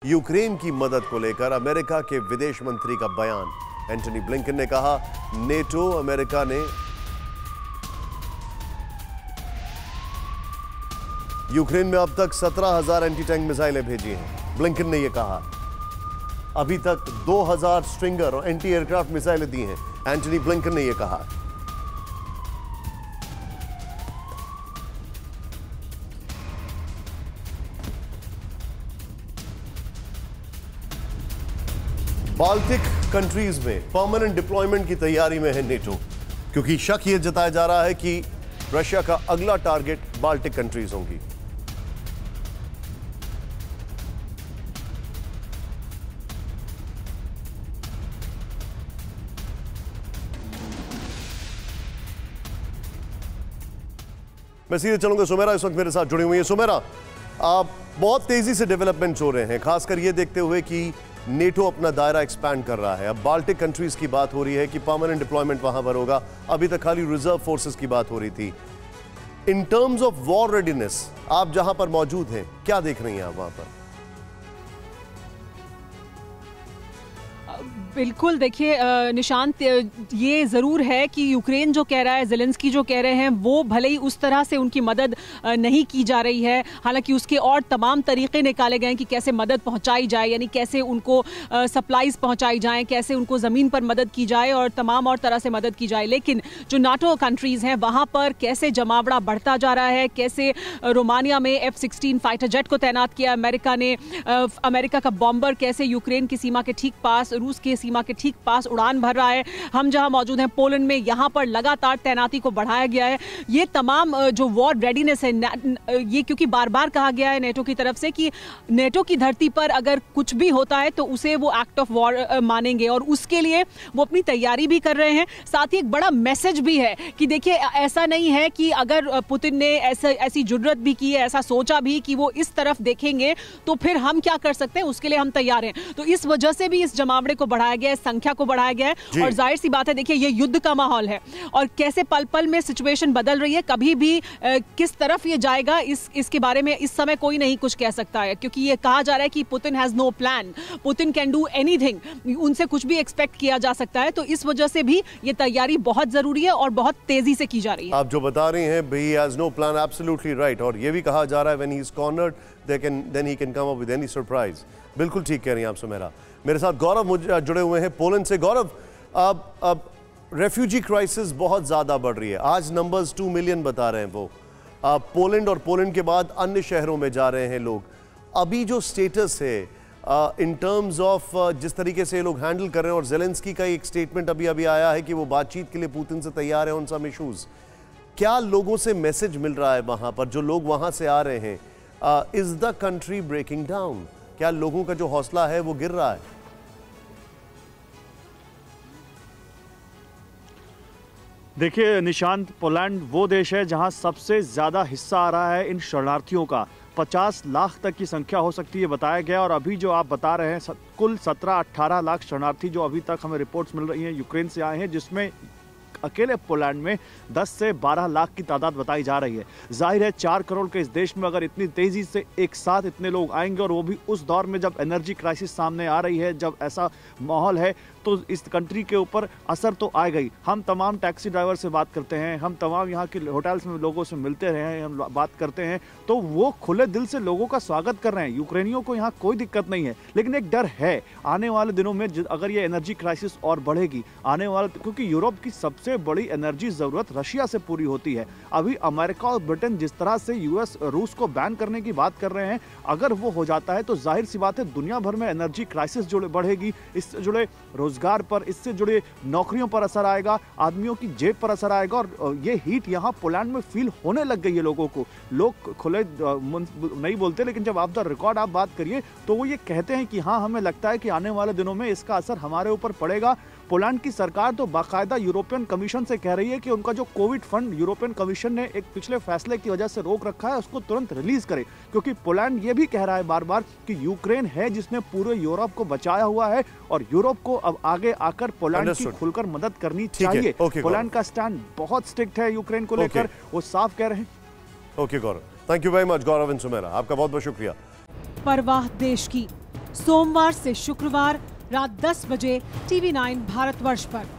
Ukraine की मदद को लेकर अमेरिका के विदेश मंत्री का बयान। एंटनी ब्लिंकन ने कहा, नेटो अमेरिका ने यूक्रेन में अब तक 17,000 एंटी टैंक मिसाइलें भेजी हैं। ब्लिंकन ने यह कहा, अभी तक 2,000 स्ट्रिंगर और एंटी एयरक्राफ्ट मिसाइलें दी हैं। एंटनी ब्लिंकन ने यह कहा। बाल्टिक कंट्रीज में परमानेंट डिप्लॉयमेंट की तैयारी में है नेटो, क्योंकि शक यह जताया जा रहा है कि रशिया का अगला टारगेट बाल्टिक कंट्रीज होंगी। मैं सीधे चलूंगा, सुमेरा इस वक्त मेरे साथ जुड़ी हुई है। सुमेरा, बहुत तेजी से डेवलपमेंट्स हो रहे हैं, खासकर ये देखते हुए कि नेटो अपना दायरा एक्सपैंड कर रहा है। अब बाल्टिक कंट्रीज की बात हो रही है कि परमानेंट डिप्लॉयमेंट वहां पर होगा। अभी तक खाली रिजर्व फोर्सेस की बात हो रही थी। In terms of war readiness, आप जहां पर मौजूद हैं, क्या देख रही हैं आप वहां पर? बिल्कुल, देखिए निशांत, ये ज़रूर है कि यूक्रेन जो कह रहा है, ज़ेलेंस्की जो कह रहे हैं, वो भले ही उस तरह से उनकी मदद नहीं की जा रही है। हालांकि उसके और तमाम तरीके निकाले गए हैं कि कैसे मदद पहुंचाई जाए, यानी कैसे उनको सप्लाईज पहुंचाई जाएं, कैसे उनको ज़मीन पर मदद की जाए और तमाम और तरह से मदद की जाए। लेकिन जो नाटो कंट्रीज़ हैं, वहाँ पर कैसे जमावड़ा बढ़ता जा रहा है, कैसे रोमानिया में F-16 फाइटर जेट को तैनात किया अमेरिका ने, अमेरिका का बॉम्बर कैसे यूक्रेन की सीमा के ठीक पास, रूस के सीमा के ठीक पास उड़ान भर रहा है। हम जहां मौजूद हैं पोलैंड में, यहां पर लगातार तैनाती को बढ़ाया गया है। ये तमाम जो वॉर रेडीनेस है, ये क्योंकि बार बार कहा गया है नेटो की तरफ से कि नेटो की धरती पर अगर कुछ भी होता है तो उसे वो एक्ट ऑफ वॉर मानेंगे, और उसके लिए वो अपनी तैयारी भी कर रहे हैं। साथ ही एक बड़ा मैसेज भी है कि देखिए, ऐसा नहीं है कि अगर पुतिन ने ऐसी जुर्रत भी की है, ऐसा सोचा भी कि वो इस तरफ देखेंगे तो फिर हम क्या कर सकते हैं, उसके लिए हम तैयार हैं। तो इस वजह से भी इस जमावड़े को बढ़ाया गया है, संख्या को बढ़ाया गया है। और जाहिर सी बात है, देखिए ये युद्ध का माहौल है और कैसे पल पल में सिचुएशन बदल रही है, कभी भी किस तरफ ये जाएगा इसके बारे में इस समय कोई नहीं कुछ कह सकता है, क्योंकि ये कहा जा रहा है कि Putin has no plan, Putin can do anything, उनसे कुछ भी एक्सपेक्ट किया जा सकता है। तो इस वजह से भी ये तैयारी बहुत जरूरी है और बहुत तेजी से की जा रही है। आप जो बता रही हैं, he has no plan, absolutely right. और ये भी कहा जा रहा है, when he is cornered then he can come up with any surprise. बिल्कुल ठीक कह रही हैं आप सुमेरा। मेरे साथ गौरव जुड़े हुए हैं पोलैंड से। गौरव, अब रेफ्यूजी क्राइसिस बहुत ज़्यादा बढ़ रही है। आज नंबर्स 2 मिलियन बता रहे हैं वो। पोलैंड और पोलैंड के बाद अन्य शहरों में जा रहे हैं लोग। अभी जो स्टेटस है इन टर्म्स ऑफ जिस तरीके से ये लोग हैंडल कर रहे हैं, और ज़ेलेंस्की का एक स्टेटमेंट अभी आया है कि वो बातचीत के लिए पुतिन से तैयार है ऑन सम इशूज़। क्या लोगों से मैसेज मिल रहा है वहाँ पर, जो लोग वहाँ से आ रहे हैं? Is the country breaking down? क्या लोगों का जो हौसला है वो गिर रहा है? देखिए निशांत, पोलैंड वो देश है जहां सबसे ज़्यादा हिस्सा आ रहा है इन शरणार्थियों का। 50 लाख तक की संख्या हो सकती है बताया गया। और अभी जो आप बता रहे हैं, कुल 17-18 लाख शरणार्थी जो अभी तक हमें रिपोर्ट्स मिल रही हैं यूक्रेन से आए हैं, जिसमें अकेले पोलैंड में 10 से 12 लाख की तादाद बताई जा रही है। जाहिर है 4 करोड़ के इस देश में अगर इतनी तेजी से एक साथ इतने लोग आएंगे, और वो भी उस दौर में जब एनर्जी क्राइसिस सामने आ रही है, जब ऐसा माहौल है, तो इस कंट्री के ऊपर असर तो आएगा ही। हम तमाम टैक्सी ड्राइवर से बात करते हैं, हम तमाम यहाँ के होटल्स में लोगों से मिलते रहे हैं, हम बात करते हैं, तो वो खुले दिल से लोगों का स्वागत कर रहे हैं। यूक्रेनियों को यहाँ कोई दिक्कत नहीं है, लेकिन एक डर है आने वाले दिनों में अगर ये एनर्जी क्राइसिस और बढ़ेगी आने वाले, क्योंकि यूरोप की सबसे बड़ी एनर्जी जरूरत रशिया से पूरी होती है। अभी अमेरिका और ब्रिटेन जिस तरह से यूएस रूस को बैन करने की बात कर रहे हैं, अगर वो हो जाता है तो जाहिर सी बात है दुनिया भर में एनर्जी क्राइसिस जुड़े बढ़ेगी। इससे जुड़े रोजगार पर, इससे जुड़े नौकरियों पर असर आएगा, आदमियों की जेब पर असर आएगा। और ये हीट यहाँ पोलैंड में फील होने लग गई है लोगों को। लोग खुले नहीं बोलते, लेकिन जब आप द रिकॉर्ड आप बात करिए तो वो ये कहते हैं कि हाँ, हमें लगता है कि आने वाले दिनों में इसका असर हमारे ऊपर पड़ेगा। पोलैंड की सरकार तो बाकायदा यूरोपियन कमीशन से कह रही है कि उनका जो कोविड फंड यूरोपियन कमीशन ने एक पिछले फैसले की वजह से रोक रखा है, उसको तुरंत रिलीज करे, क्योंकि पोलैंड ये भी कह रहा है बार बार कि यूक्रेन है जिसने पूरे यूरोप को बचाया हुआ है, और यूरोप को अब आगे आकर पोलैंड की खुलकर मदद करनी चाहिए। पोलैंड का स्टैंड बहुत स्ट्रिक्ट है यूक्रेन को लेकर, वो साफ कह रहे हैं। Okay Gaurav, thank you very much. Gaurav and Sumera, आपका बहुत बहुत शुक्रिया। परवाह देश की, सोमवार से शुक्रवार रात 10 बजे TV9 भारतवर्ष पर।